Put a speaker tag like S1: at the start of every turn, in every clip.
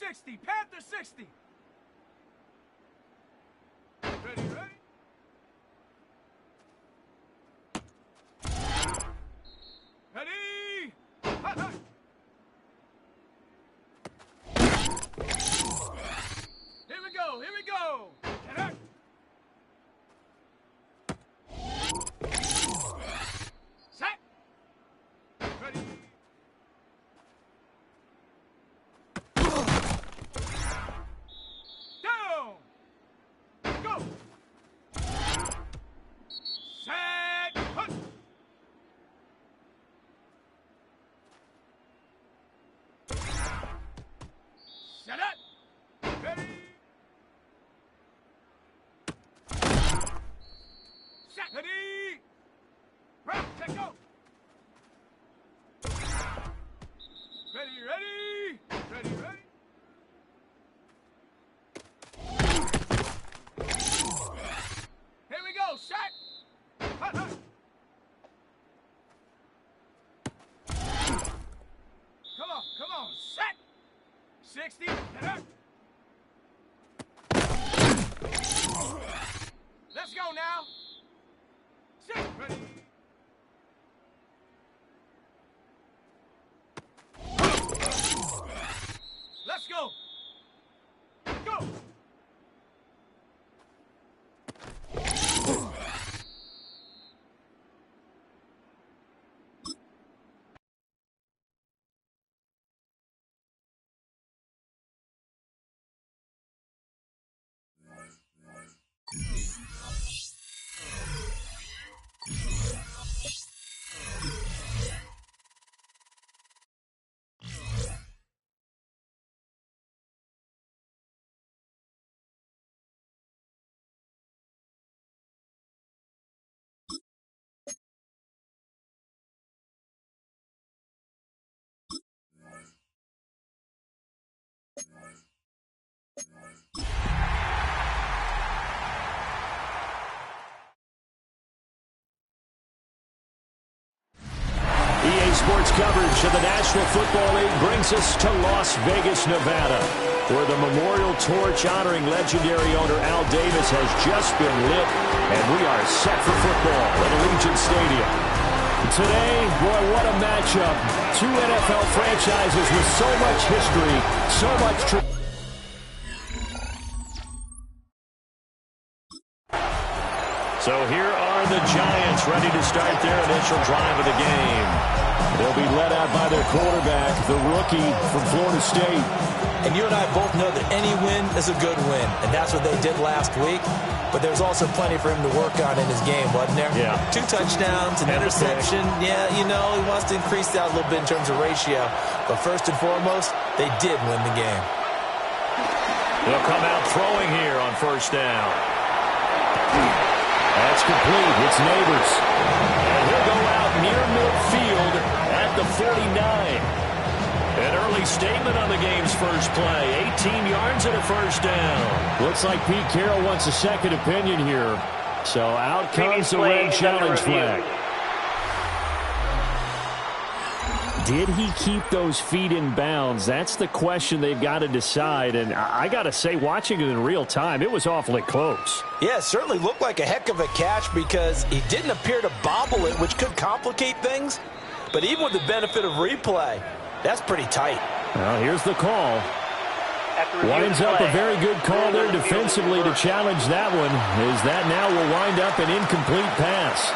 S1: 60. Panther 60. Ready, ready. Ready. Hot, hot. Here we go. Here we go. Get out. Set. Ready. Down. Go. Set. Hunt. Set it. Ready. Set. Ready. Round. Check. Go. Ready, ready. Ready, ready. Here we go. Set. Hot, hot. Come on. Set. 60. Get up. Let's go now. Set. Ready. Let's go. Go.
S2: EA Sports coverage of the National Football League brings us to Las Vegas, Nevada, where the memorial torch honoring legendary owner Al Davis has just been lit, and we are set for football at Allegiant Stadium. Today, boy, what a matchup. Two NFL franchises with so much history, so much tradition. So here are the Giants ready to start their initial drive of the game. They'll be led out by their quarterback, the rookie from Florida State.
S3: And you and I both know that any win is a good win, and that's what they did last week. But there's also plenty for him to work on in his game, wasn't there?
S2: Yeah.
S3: 2 touchdowns, an interception. Yeah, you know, he wants to increase that a little bit in terms of ratio. But first and foremost, they did win the game.
S2: They'll come out throwing here on first down. That's complete. It's Neighbors. And he'll go out near midfield at the 49. An early statement on the game's first play. 18 yards and a first down. Looks like Pete Carroll wants a second opinion here. So out comes the red challenge flag. Did he keep those feet in bounds? That's the question they've got to decide. And I got to say, watching it in real time, it was awfully close.
S3: Yeah, it certainly looked like a heck of a catch because he didn't appear to bobble it, which could complicate things. But even with the benefit of replay, that's pretty tight.
S2: Well, here's the call. Winds up a very good call there defensively to challenge that one, as that now will wind up an incomplete pass.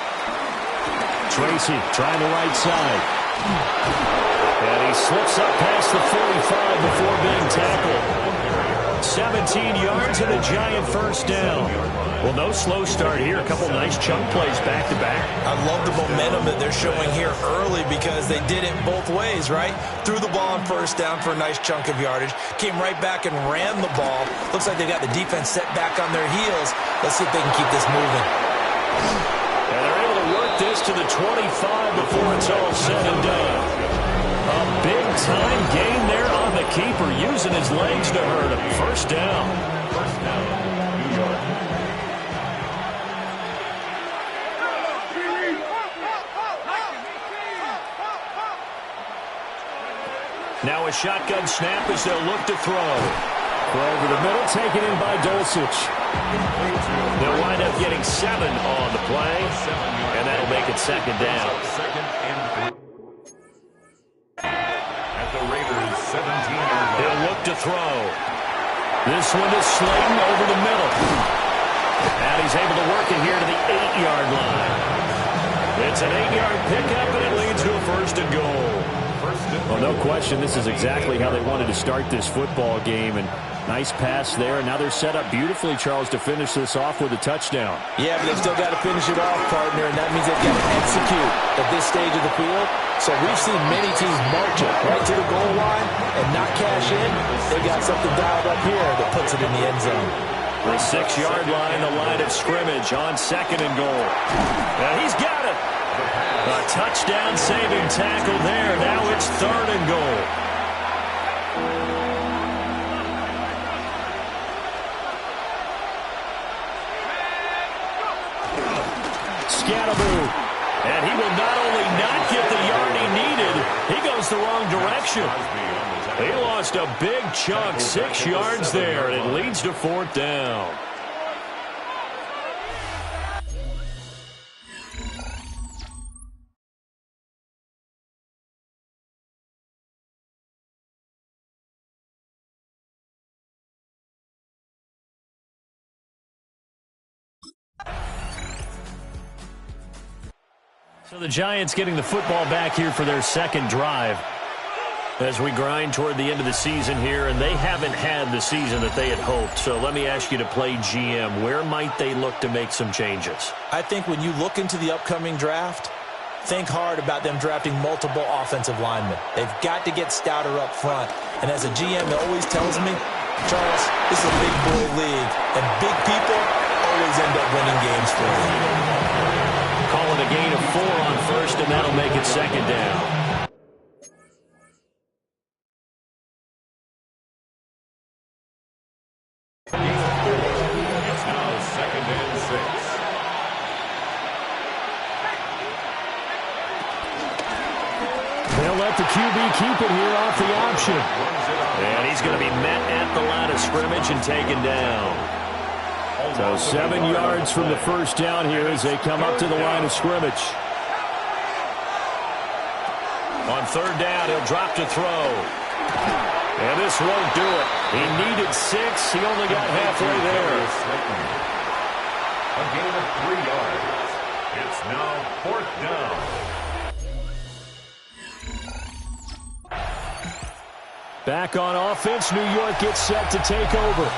S2: Tracy trying the right side. And he slips up past the 45 before being tackled. 17 yards and a giant first down. Well, no slow start here. A couple nice chunk plays back-to-back.
S3: I love the momentum that they're showing here early because they did it both ways, right? Threw the ball on first down for a nice chunk of yardage. Came right back and ran the ball. Looks like they got the defense set back on their heels. Let's see if they can keep this moving.
S2: And they're able to work this to the 25 before it's all said and done. A big-time gain there on the keeper, using his legs to hurt him. First down. First down, New York. Now a shotgun snap as they'll look to throw. Throw over the middle, taken in by Dulcich. They'll wind up getting 7 on the play, and that'll make it second down.
S4: At the Raiders' 17-yard line.
S2: He'll look to throw. This one to Slayton over the middle. And he's able to work it here to the 8-yard line. It's an 8-yard pickup, and it leads to a first and goal. Well, no question, this is exactly how they wanted to start this football game. And nice pass there. And now they're set up beautifully, Charles, to finish this off with a touchdown.
S3: Yeah, but they've still got to finish it off, partner, and that means they've got to execute at this stage of the field. So we've seen many teams march it right to the goal line and not cash in. They got something dialed up here that puts it in the end zone.
S2: The 6-yard line, the line of scrimmage on second and goal. And he's got it. A touchdown-saving tackle there. Now it's third and goal. Scatterboo. And he will not only not get the yard he needed, he goes the wrong direction. He lost a big chunk, 6 yards there, and it leads to fourth down. So the Giants getting the football back here for their second drive as we grind toward the end of the season here, and they haven't had the season that they had hoped. So let me ask you to play GM. Where might they look to make some changes?
S3: I think when you look into the upcoming draft, think hard about them drafting multiple offensive linemen. They've got to get stouter up front. And as a GM, it always tells me, Charles, this is a big boy league, and big people always end up winning games for you.
S2: Calling a gain of 4 on first, and that'll make it second down.
S4: It's now second and 6.
S2: They'll let the QB keep it here off the option. And he's going to be met at the line of scrimmage and taken down. So 7 yards from the first down here as they come up to the line of scrimmage. On third down, he'll drop to throw. And this won't do it. He needed 6. He only got halfway there.
S4: A gain of 3 yards. It's now fourth down.
S2: Back on offense, New York gets set to take over.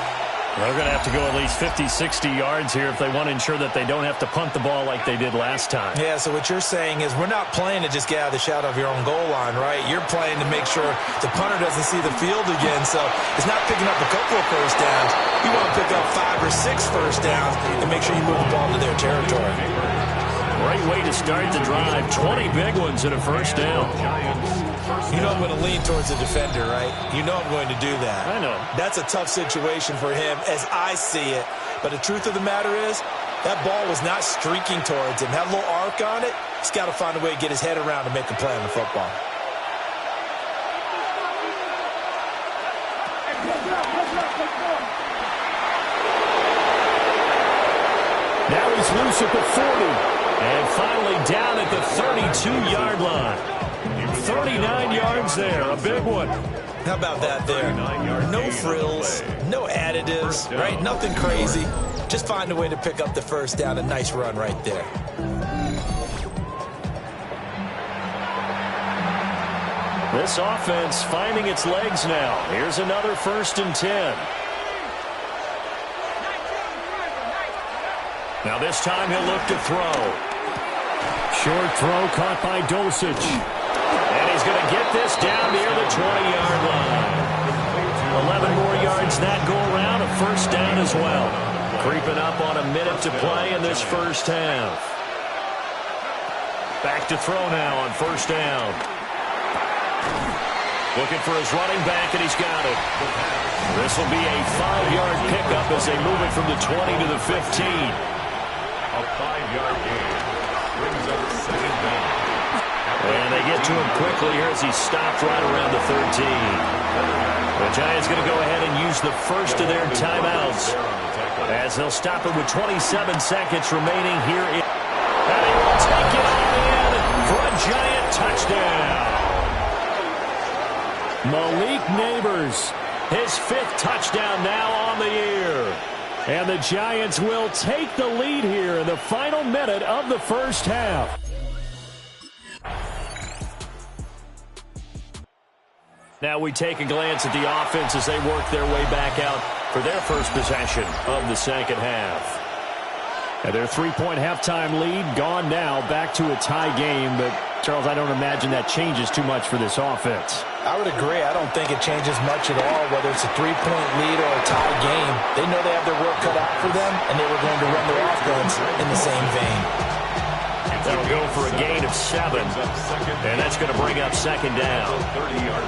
S2: They're going to have to go at least 50, 60 yards here if they want to ensure that they don't have to punt the ball like they did last time.
S3: Yeah, so what you're saying is we're not playing to just get out of the shadow of your own goal line, right? You're playing to make sure the punter doesn't see the field again. So it's not picking up a couple of first downs. You want to pick up 5 or 6 first downs and make sure you move the ball to their territory.
S2: Great way to start the drive. 20 big ones and a first down.
S3: You know I'm going to lean towards the defender, right? You know I'm going to do that.
S2: I know.
S3: That's a tough situation for him as I see it. But the truth of the matter is, that ball was not streaking towards him. That little arc on it, he's got to find a way to get his head around to make a play on the football.
S2: Now he's loose at the 40. And finally down at the 32-yard line. 39 yards there, a big one.
S3: How about that there? No frills, no additives, right? Nothing crazy. Just find a way to pick up the first down. A nice run right there.
S2: This offense finding its legs now. Here's another 1st and 10. Now this time he'll look to throw. Short throw caught by Dulcich. And he's going to get this down near the 20-yard line. 11 more yards that go around, a first down as well. Creeping up on a minute to play in this first half. Back to throw now on first down. Looking for his running back, and he's got it. This will be a 5-yard pickup as they move it from the 20 to the 15.
S4: A 5-yard gain brings up second down. At
S2: And they get to him quickly here as he stopped right around the 13. The Giants going to go ahead and use the first of their timeouts as they'll stop it with 27 seconds remaining here. And he will take it on in for a Giant touchdown. Malik Neighbors, his 5th touchdown now on the year. And the Giants will take the lead here in the final minute of the first half. Now we take a glance at the offense as they work their way back out for their first possession of the second half. And their 3-point halftime lead gone now, back to a tie game. But, Charles, I don't imagine that changes too much for this offense.
S3: I would agree. I don't think it changes much at all, whether it's a 3-point lead or a tie game. They know they have their work cut out for them, and they were going to run their offense in the same vein.
S2: That'll go for a gain of 7, and that's going to bring up second down.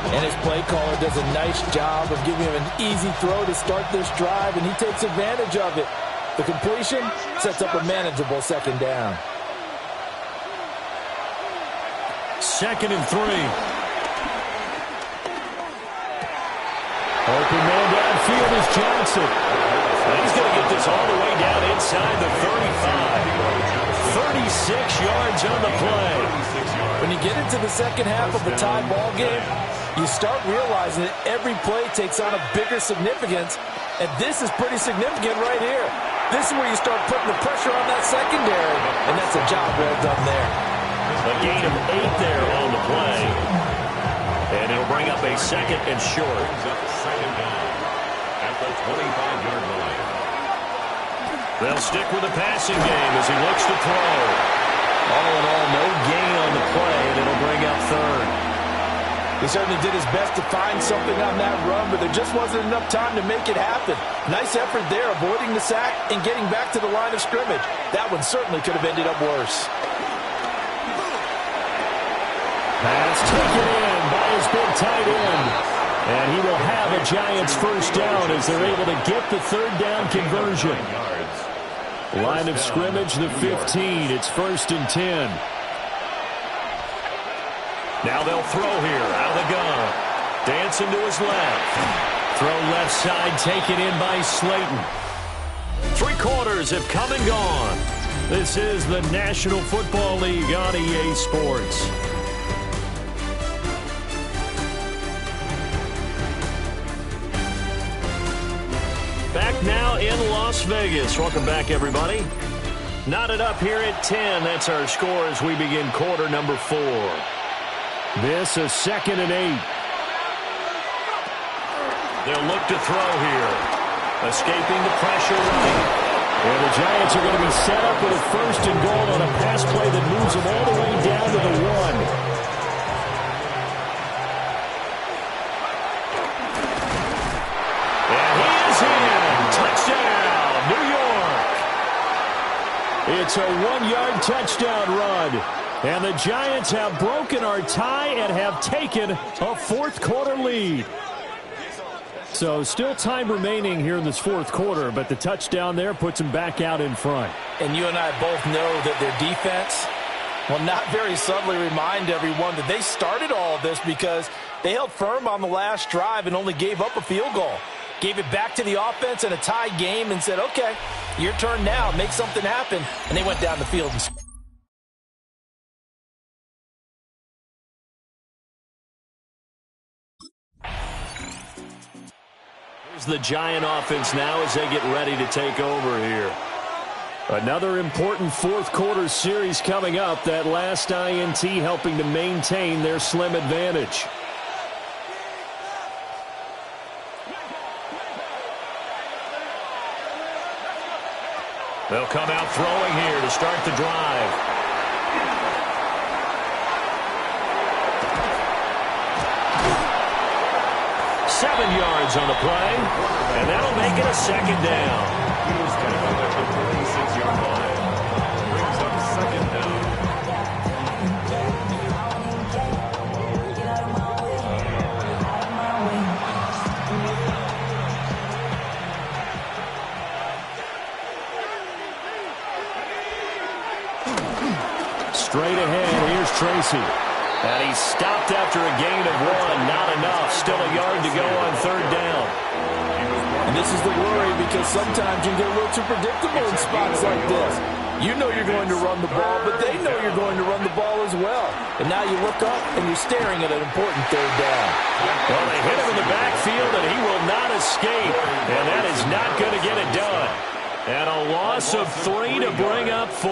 S3: And his play caller does a nice job of giving him an easy throw to start this drive, and he takes advantage of it. The completion sets up a manageable second down.
S2: 2nd and 3. Open man downfield is Johnson. And he's going to get this all the way down inside the 35. 36 yards on the play.
S3: When you get into the second half of a tie ball game, you start realizing that every play takes on a bigger significance, and this is pretty significant right here. This is where you start putting the pressure on that secondary, and that's a job well done there.
S2: A gain of 8 there on the play, and it'll bring up a 2nd and short.
S4: Second down at the 25-yard line.
S2: They'll stick with the passing game as he looks to throw. All in all, no gain on the play, and it'll bring up 3rd.
S3: He certainly did his best to find something on that run, but there just wasn't enough time to make it happen. Nice effort there, avoiding the sack and getting back to the line of scrimmage. That one certainly could have ended up worse.
S2: Pass taken in by his big tight end. And he will have a Giants first down as they're able to get the 3rd down conversion. Line of scrimmage, the 15. It's 1st and 10. Now they'll throw here out of the gun. Dancing to his left. Throw left side taken in by Slayton. 3 quarters have come and gone. This is the National Football League on EA Sports. Back now in Las Vegas. Welcome back, everybody. Knotted up here at 10. That's our score as we begin quarter number 4. This a 2nd and 8. They'll look to throw here. Escaping the pressure running. And the Giants are going to be set up with a 1st and goal on a pass play that moves them all the way down to the 1. It's a 1-yard touchdown run. And the Giants have broken our tie and have taken a 4th quarter lead. So still time remaining here in this 4th quarter, but the touchdown there puts them back out in front.
S3: And you and I both know that their defense will not very subtly remind everyone that they started all of this because they held firm on the last drive and only gave up a field goal. Gave it back to the offense in a tie game and said, okay, your turn now, make something happen. And they went down the field.
S2: Here's the Giant offense now as they get ready to take over here. Another important 4th quarter series coming up. That last INT helping to maintain their slim advantage. They'll come out throwing here to start the drive. Seven yards on the play, and that'll make it a 2nd down.
S4: He's tackled at the 36-yard line. Brings up 2nd down.
S2: Straight ahead, here's Tracy. And he's stopped after a gain of 1. Not enough. Still a yard to go on third down.
S3: And this is the worry because sometimes you get a little too predictable in spots like this. You know you're going to run the ball, but they know you're going to run the ball as well. And now you look up and you're staring at an important third down.
S2: Well, they hit him in the backfield, and he will not escape. And that is not going to get it done. And a loss of 3 to bring up 4.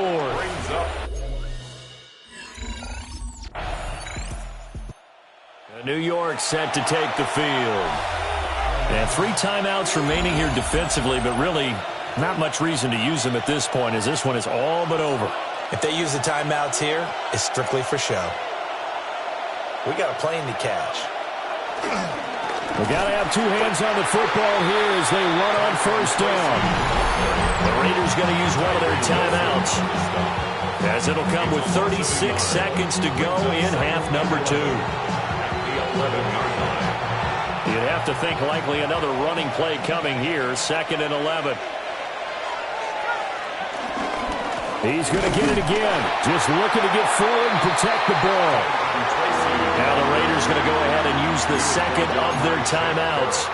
S2: New York set to take the field. And 3 timeouts remaining here defensively, but really not much reason to use them at this point as this one is all but over.
S3: If they use the timeouts here, it's strictly for show. We got a plane to catch.
S2: We got to have 2 hands on the football here as they run on first down. The Raiders going to use one of their timeouts as it'll come with 36 seconds to go in half number 2. You'd have to think likely another running play coming here. 2nd and 11. He's going to get it again. Just looking to get forward and protect the ball. Now the Raiders going to go ahead and use the second of their timeouts.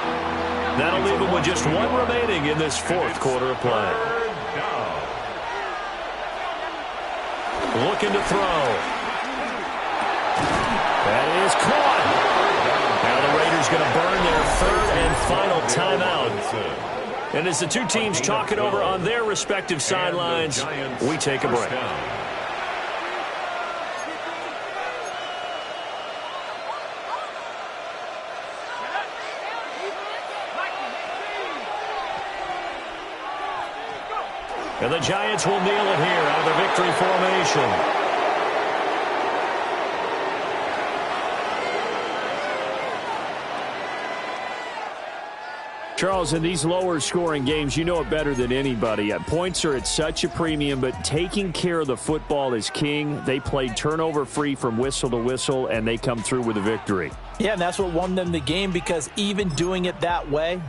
S2: That'll leave them with just 1 remaining in this 4th quarter of play. Looking to throw. That is caught. Now the Raiders going to burn their 3rd and final timeout. And as the 2 teams talk it over on their respective sidelines, we take a break. And the Giants will kneel it here out of the victory formation. Charles, in these lower-scoring games, you know it better than anybody. Points are at such a premium, but taking care of the football is king. They played turnover-free from whistle to whistle, and they come through with a victory.
S3: Yeah, and that's what won them the game because even doing it that way,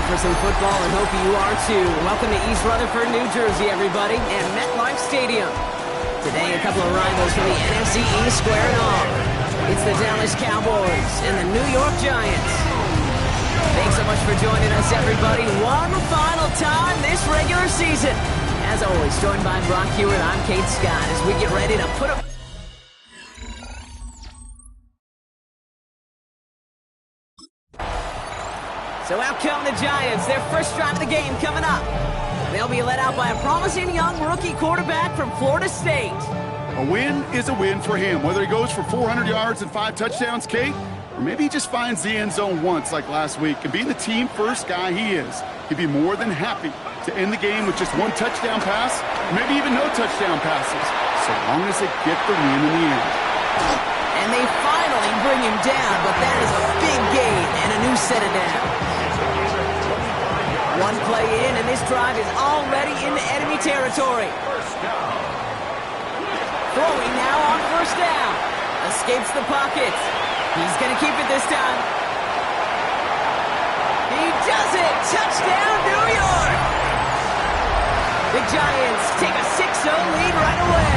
S5: For some football, and hope you are too. Welcome to East Rutherford, New Jersey, everybody, and MetLife Stadium. Today, a couple of rivals from the NFC East squaring off. It's the Dallas Cowboys and the New York Giants. Thanks so much for joining us, everybody. One final time this regular season. As always, joined by Brock Hewitt, I'm Kate Scott, as we get ready to put up. So out come the Giants, their first drive of the game coming up. They'll be led out by a promising young rookie quarterback from Florida State.
S6: A win is a win for him, whether he goes for 400 yards and 5 touchdowns, Kate, or maybe he just finds the end zone once like last week. And being the team-first guy he is, he'd be more than happy to end the game with just 1 touchdown pass, or maybe even no touchdown passes, so long as they get the win in the end.
S5: And they finally bring him down, but that is a big gain and a new set of down. One play in, and this drive is already into enemy territory. Throwing now on first down. Escapes the pockets. He's going to keep it this time. He does it! Touchdown, New York! The Giants take a 6-0 lead right away.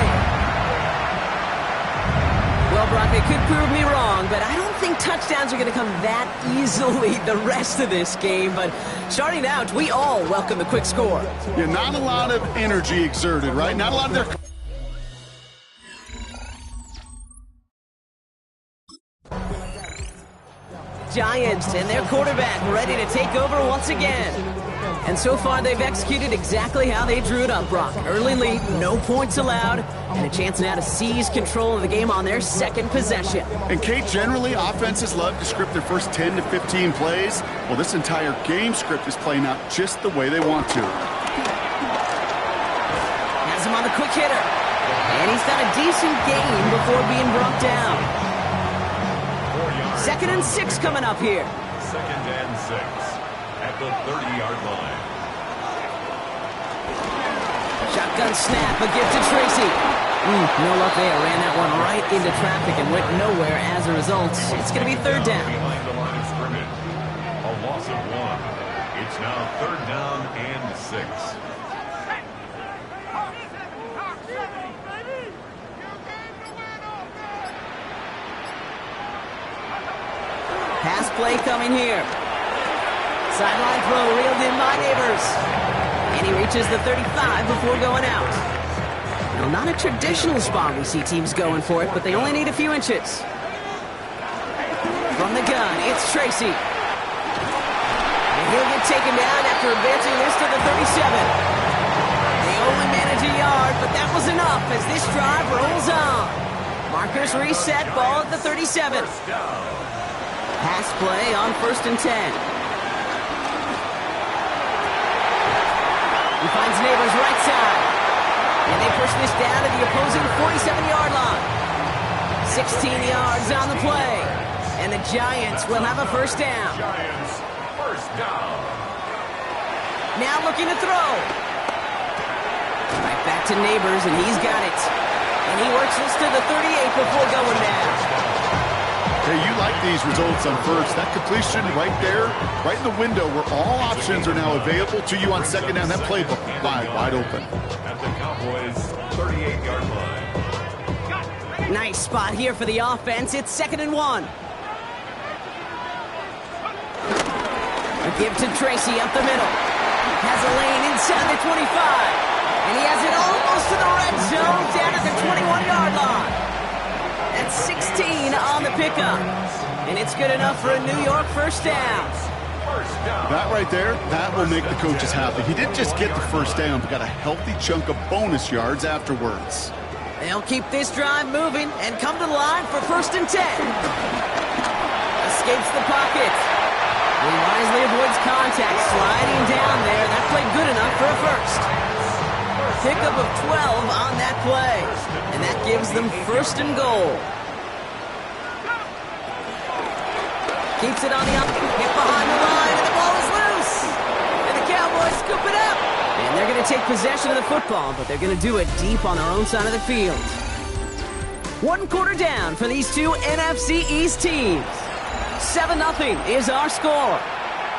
S5: Well, Brock, they could prove me wrong, but I don't think touchdowns are going to come that easily the rest of this game. But starting out, we all welcome the quick score.
S6: Yeah, not a lot of energy exerted, right? Not a lot of their...
S5: Giants and their quarterback ready to take over once again. And so far, they've executed exactly how they drew it up, Brock. Early lead, no points allowed, and a chance now to seize control of the game on their second possession.
S6: And Kate, generally, offenses love to script their first 10 to 15 plays. Well, this entire game script is playing out just the way they want to.
S5: Has him on the quick hitter. And he's done a decent game before being brought down. 2nd and 6 coming up here.
S4: 2nd and 6 at the 30-yard line.
S5: Shotgun snap, a gift to Tracy. No luck there. Ran that one right into traffic and went nowhere as a result. It's going to be 3rd down.
S4: Behind the line of scrimmage. A loss of 1. It's now 3rd down and 6.
S5: play coming here. Sideline throw reeled in by Neighbors. And he reaches the 35 before going out. Now, not a traditional spot we see teams going for it, but they only need a few inches. From the gun, it's Tracy. And he'll get taken down after advancing this to the 37. They only manage a yard, but that was enough as this drive rolls on. Markers reset, ball at the 37. Pass play on 1st and 10. He finds Neighbors right side. And they push this down to the opposing 47-yard line. 16 yards on the play. And the Giants will have a first down.
S4: Giants, first down.
S5: Now looking to throw. Right back to Neighbors, and he's got it. And he works this to the 38 before going down.
S6: Hey, you like these results on first. That completion right there, right in the window where all options are now available to you on second down. That playbook wide open.
S4: At the Cowboys' 38-yard line.
S5: Nice spot here for the offense. It's 2nd and 1. A give to Tracy up the middle. Has a lane inside the 25. And he has it almost to the red zone down at the 21-yard line. That's 16 on the pickup. And it's good enough for a New York first down.
S6: That right there, that will make the coaches happy. He didn't just get the first down, but got a healthy chunk of bonus yards afterwards.
S5: They'll keep this drive moving and come to the line for 1st and 10. Escapes the pocket. He wisely avoids contact, sliding down there. That played good enough for a first. Pickup of 12 on that play. And that gives them 1st and goal. Keeps it on the up, hit behind the line, and the ball is loose. And the Cowboys scoop it up. And they're going to take possession of the football, but they're going to do it deep on their own side of the field. 1 quarter down for these two NFC East teams. 7-0 is our score.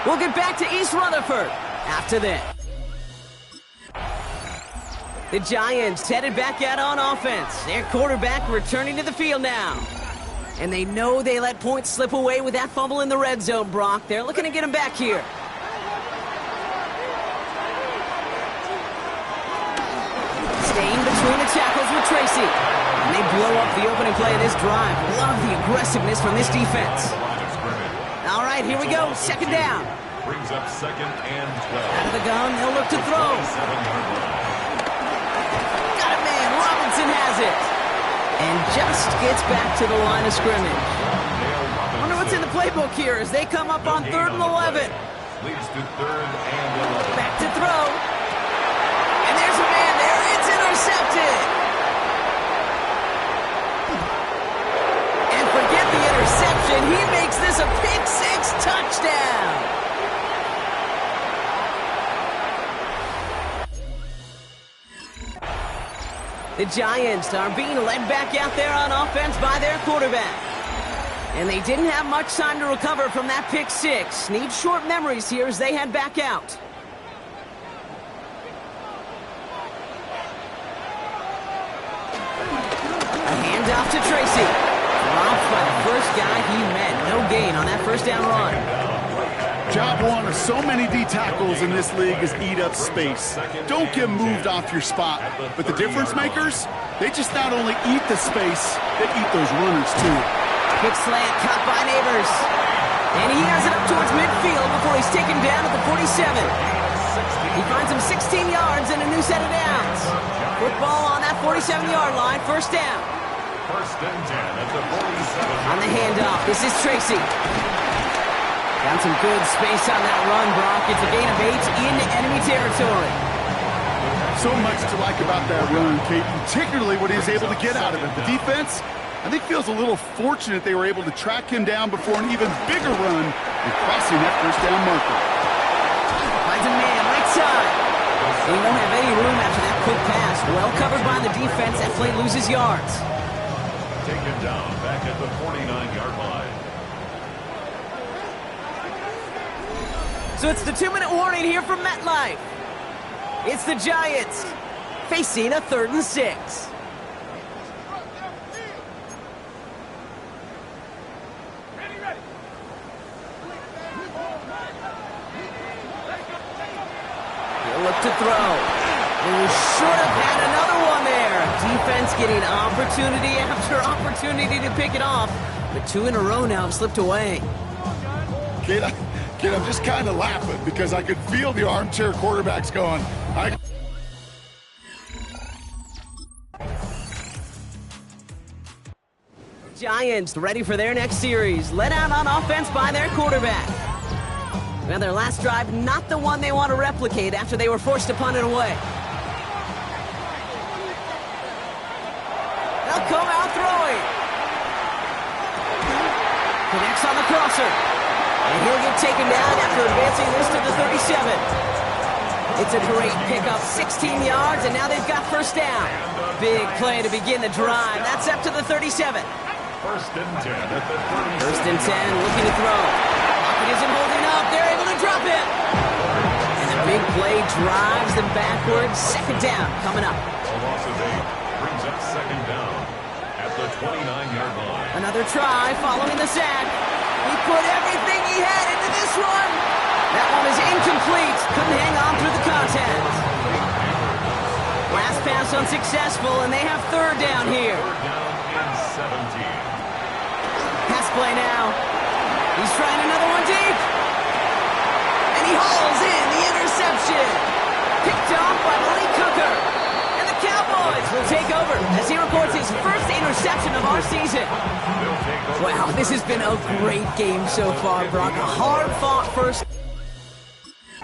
S5: We'll get back to East Rutherford after this. The Giants headed back out on offense. Their quarterback returning to the field now. And they know they let points slip away with that fumble in the red zone, Brock. They're looking to get him back here. Staying between the tackles with Tracy. And they blow up the opening play of this drive. Love the aggressiveness from this defense. All right, here we go. 2nd down.
S4: Brings up 2nd and 12.
S5: Out of the gun, they'll look to throw. Got a man. Robinson has it. And just gets back to the line of scrimmage. Wonder what's in the playbook here as they come up on 3rd and 11.
S4: Leads to 3rd and 11.
S5: Back to throw. And there's a man there. It's intercepted. And forget the interception. He makes this a pick-6 touchdown. The Giants are being led back out there on offense by their quarterback. And they didn't have much time to recover from that pick-6. Need short memories here as they head back out. A handoff to Tracy. Dropped by the first guy he met. No gain on that first down run.
S6: Job one of so many D tackles in this league is eat up space. Don't get moved off your spot. But the difference makers, they just not only eat the space, they eat those runners too.
S5: Quick slant caught by Neighbors. And he has it up towards midfield before he's taken down at the 47. He finds him 16 yards and a new set of downs. Football on that 47-yard line, 1st down.
S4: 1st and 10 at the 47.
S5: On the handoff, this is Tracy. Got some good space on that run, Brock. It's a gain of 8 into enemy territory.
S6: So much to like about that run, Kate, particularly what he was able to get out of it. The defense, I think, feels a little fortunate they were able to track him down before an even bigger run and crossing that 1st down marker.
S5: Finds a man right side. He won't have any room after that quick pass. Well covered by the defense. That play loses yards.
S4: Taken down back at the 49-yard line.
S5: So it's the 2-minute warning here from MetLife. It's the Giants facing a 3rd and 6. look to throw. And he should have had another one there. Defense getting opportunity after opportunity to pick it off. But 2 in a row now have slipped away.
S6: Kid, I'm just kind of laughing because I could feel the armchair quarterbacks going.
S5: Giants ready for their next series. Led out on offense by their quarterback. Now their last drive, not the one they want to replicate after they were forced to punt it away. They'll come out throwing. Connects on the crosser. And he'll get taken down after advancing this to the 37. It's a great pickup, 16 yards, and now they've got first down. Big play to begin the drive. That's up to the 37.
S4: First and 10 at the 30.
S5: First and 10, looking to throw. Pocket isn't holding up. They're able to drop it. And the big play drives them backwards. Second down coming up.
S4: A loss of 8 brings up second down at the 29-yard line.
S5: Another try following the sack. He put everything he had into this one. That one is incomplete. Couldn't hang on through the contact. Last pass unsuccessful, and they have third down here.
S4: Third down and 17.
S5: Pass play now. He's trying another one deep. And he hauls in the interception. Picked off by Malik Hooker. And the Cowboys will take over as he records his first interception of our season. Wow, this has been a great game so far, Brock. A hard-fought first.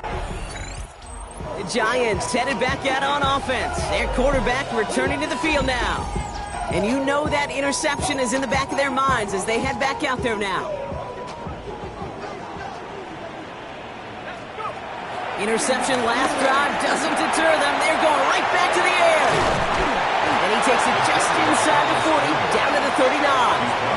S5: The Giants headed back out on offense. Their quarterback returning to the field now. And you know that interception is in the back of their minds as they head back out there now. Interception last drive doesn't deter them. They're going right back to the air. And he takes it just inside the 40, down to the 39.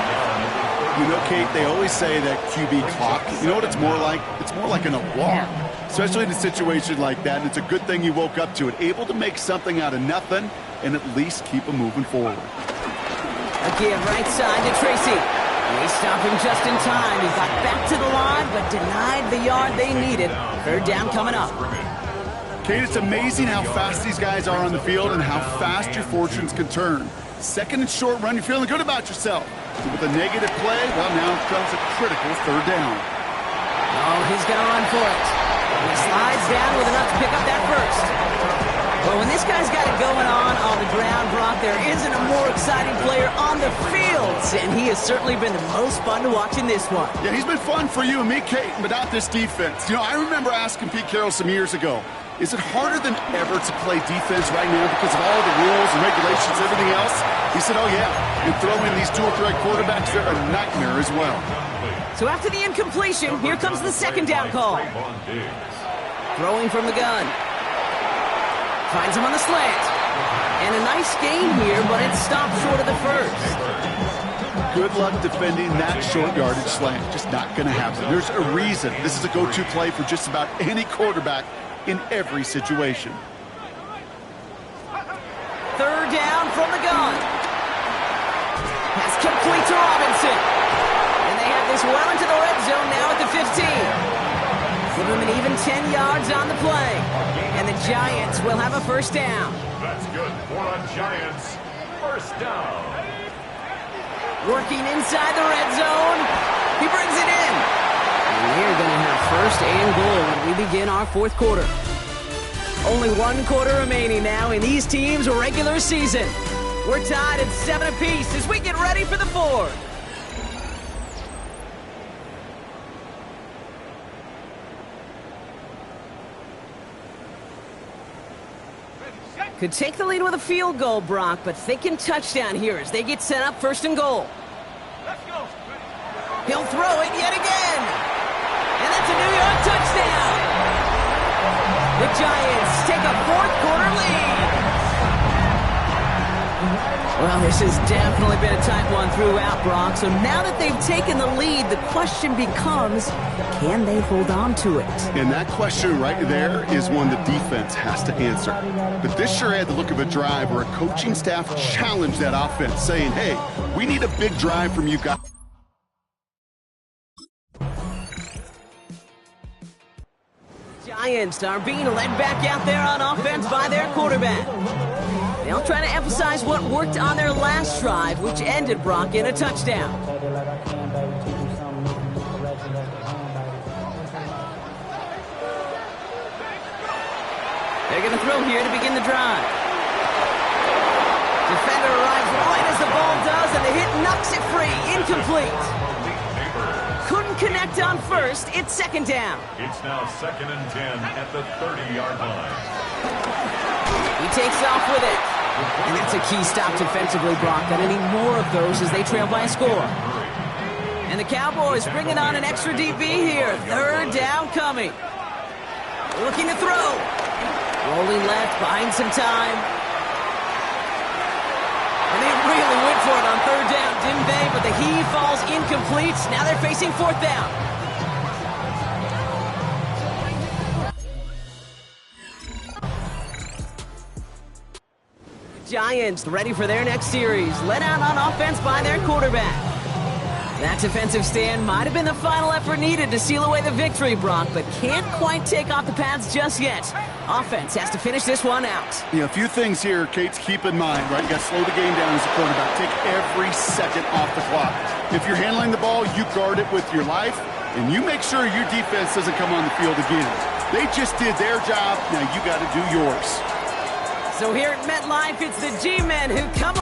S6: You know, Kate, they always say that QB clock. You know what it's more like? It's more like an alarm, especially in a situation like that. And it's a good thing you woke up to it, able to make something out of nothing and at least keep them moving forward.
S5: Again, right side to Tracy. They stop him just in time. He got back to the line, but denied the yard they needed. Third down coming up.
S6: Kate, it's amazing how fast these guys are on the field and how fast your fortunes can turn. Second and short run, you're feeling good about yourself. With a negative play, well, now comes a critical third down.
S5: Oh, he's going to run for it. He slides down with enough to pick up that first. Well, when this guy's got it going on the ground, Brock, there isn't a more exciting player on the field. And he has certainly been the most fun to watch in this one.
S6: Yeah, he's been fun for you and me, Kate, but not this defense. You know, I remember asking Pete Carroll some years ago, is it harder than ever to play defense right now because of all the rules and regulations and everything else? He said, oh, yeah. You throw in these dual-threat quarterbacks, they're a nightmare as well.
S5: So after the incompletion, here comes the second down call. Throwing from the gun. Finds him on the slant. And a nice gain here, but it stopped short of the first.
S6: Good luck defending that short yardage slant. Just not going to happen. There's a reason this is a go-to play for just about any quarterback in every situation.
S5: Third down from the gun. Pass complete to Robinson. And they have this well into the red zone now at the 15. Give them an even 10 yards on the play. And the Giants will have a first down.
S4: That's good for the Giants. First down.
S5: Working inside the red zone. He brings it in. And we're going to have first and goal when we begin our fourth quarter. Only one quarter remaining now in these teams' regular season. We're tied at 7 apiece as we get ready for the fourth. Could take the lead with a field goal, Brock, but thinking touchdown here as they get set up first and goal.
S1: Let's go.
S5: He'll throw it yet again. And that's a New York touchdown. The Giants take a fourth quarter lead. Well, this has definitely been a tight one throughout, Brock. So now that they've taken the lead, the question becomes, can they hold on to it?
S6: And that question right there is one the defense has to answer. But this sure had the look of a drive where a coaching staff challenged that offense, saying, hey, we need a big drive from you guys.
S5: Giants are being led back out there on offense by their quarterback. They'll try to emphasize what worked on their last drive, which ended, Brock, in a touchdown. They're going to throw here to begin the drive. Defender arrives right as the ball does, and the hit knocks it free. Incomplete. Couldn't connect on first. It's second down.
S4: It's now 2nd and 10 at the 30-yard line.
S5: He takes off with it. And that's a key stop defensively, Brock. Got any more of those as they trail by a score. And the Cowboys bringing on an extra DB here. Third down coming. Looking to throw. Rolling left, buying some time. And they really went for it on third down, didn't they? But the heave falls incomplete. Now they're facing fourth down. Giants ready for their next series. Led out on offense by their quarterback. That defensive stand might have been the final effort needed to seal away the victory, Brock, but can't quite take off the pads just yet. Offense has to finish this one out.
S6: Yeah, a few things here, Kate, to keep in mind, right? You got to slow the game down as a quarterback. Take every second off the clock. If you're handling the ball, you guard it with your life, and you make sure your defense doesn't come on the field again. They just did their job. Now you got to do yours.
S5: So here at MetLife, it's the G-Men who come.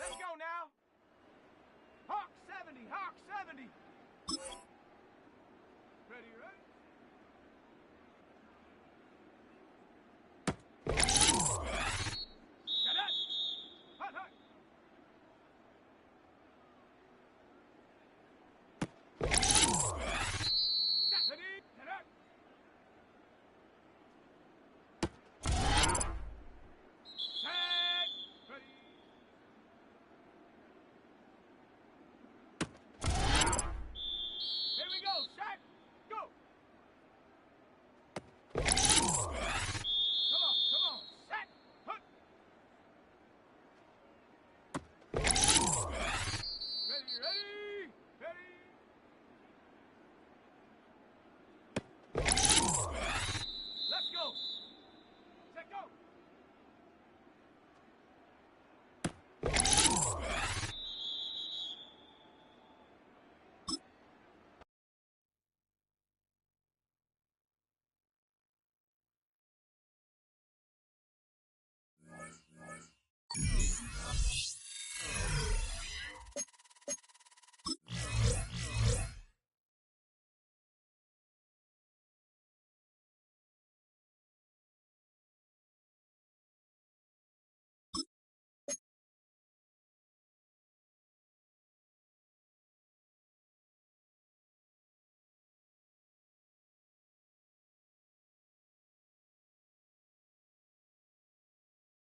S1: Let's go now. Hawk 70, Hawk 70.